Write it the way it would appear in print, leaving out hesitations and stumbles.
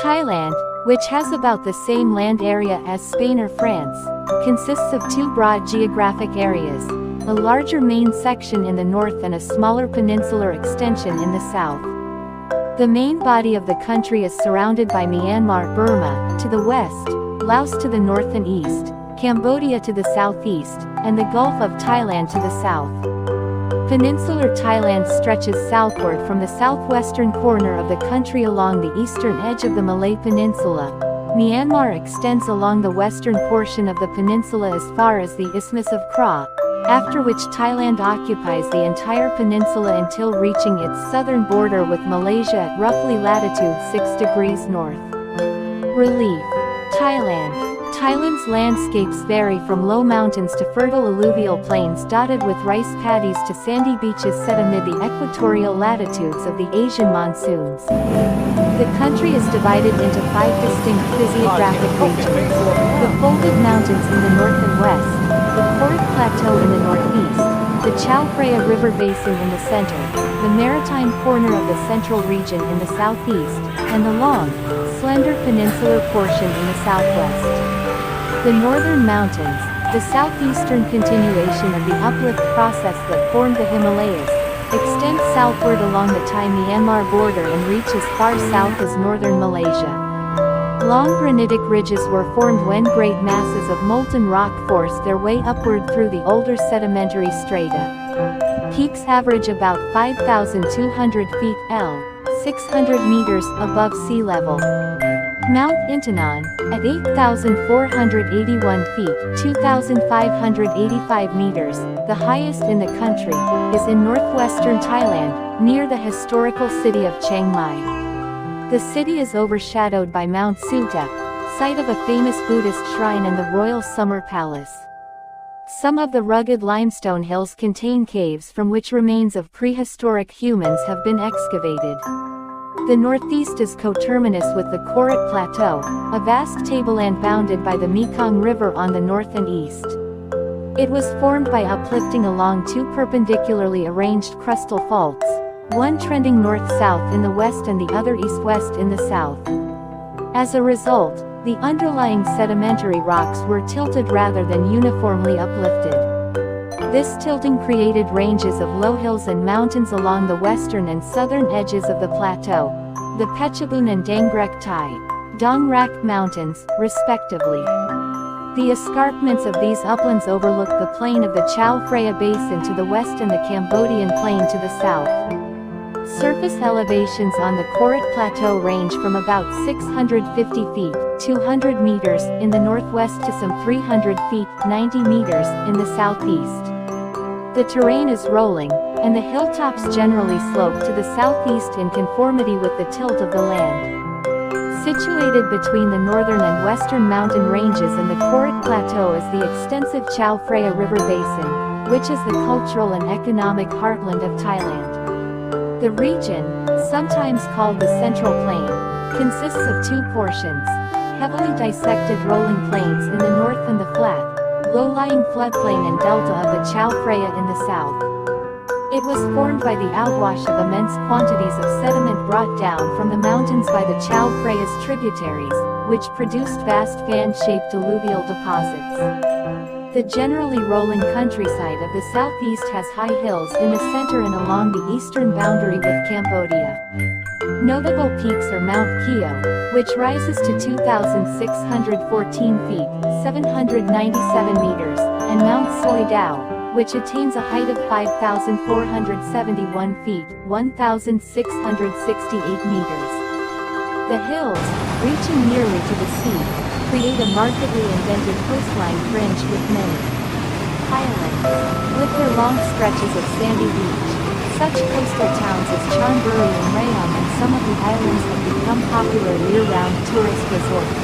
Thailand, which has about the same land area as Spain or France, consists of two broad geographic areas, a larger main section in the north and a smaller peninsular extension in the south. The main body of the country is surrounded by Myanmar, Burma, to the west, Laos to the north and east, Cambodia to the southeast, and the Gulf of Thailand to the south. Peninsular Thailand stretches southward from the southwestern corner of the country along the eastern edge of the Malay Peninsula. Myanmar extends along the western portion of the peninsula as far as the Isthmus of Kra, after which Thailand occupies the entire peninsula until reaching its southern border with Malaysia at roughly latitude 6 degrees north. Relief. Thailand's landscapes vary from low mountains to fertile alluvial plains dotted with rice paddies to sandy beaches set amid the equatorial latitudes of the Asian monsoons. The country is divided into 5 distinct physiographic regions: the folded mountains in the north and west, the Korat Plateau in the northeast, the Chao Phraya River Basin in the center, the maritime corner of the central region in the southeast, and the long, slender peninsular portion in the southwest. The northern mountains, the southeastern continuation of the uplift process that formed the Himalayas, extend southward along the Thai-Myanmar border and reach as far south as northern Malaysia. Long granitic ridges were formed when great masses of molten rock forced their way upward through the older sedimentary strata. Peaks average about 5,200 feet (L. 600 meters) above sea level. Mount Intanon, at 8,481 feet (2,585 meters), the highest in the country, is in northwestern Thailand, near the historical city of Chiang Mai. The city is overshadowed by Mount Suta, site of a famous Buddhist shrine and the Royal Summer Palace. Some of the rugged limestone hills contain caves from which remains of prehistoric humans have been excavated. The northeast is coterminous with the Korat Plateau, a vast tableland bounded by the Mekong River on the north and east. It was formed by uplifting along two perpendicularly arranged crustal faults, one trending north-south in the west and the other east-west in the south. As a result, the underlying sedimentary rocks were tilted rather than uniformly uplifted. This tilting created ranges of low hills and mountains along the western and southern edges of the plateau, the Phetchabun and Dangrek Thai, Dong Rak Mountains, respectively. The escarpments of these uplands overlook the plain of the Chao Phraya Basin to the west and the Cambodian plain to the south. Surface elevations on the Korat Plateau range from about 650 feet, 200 meters, in the northwest to some 300 feet, 90 meters, in the southeast. The terrain is rolling, and the hilltops generally slope to the southeast in conformity with the tilt of the land. Situated between the northern and western mountain ranges and the Korat Plateau is the extensive Chao Phraya River Basin, which is the cultural and economic heartland of Thailand. The region, sometimes called the Central Plain, consists of two portions: heavily dissected rolling plains in the north and the flat, low-lying floodplain and delta of the Chao Phraya in the south. It was formed by the outwash of immense quantities of sediment brought down from the mountains by the Chao Phraya's tributaries, which produced vast fan-shaped alluvial deposits. The generally rolling countryside of the southeast has high hills in the center and along the eastern boundary with Cambodia. Notable peaks are Mount Keo, which rises to 2,614 feet, 797 meters, and Mount Soi Dao, which attains a height of 5,471 feet, 1,668 meters. The hills, reaching nearly to the sea, create a markedly indented coastline fringed with many islands. With their long stretches of sandy beach, such coastal towns as Chonburi and Rayong and some of the islands have become popular year-round tourist resorts.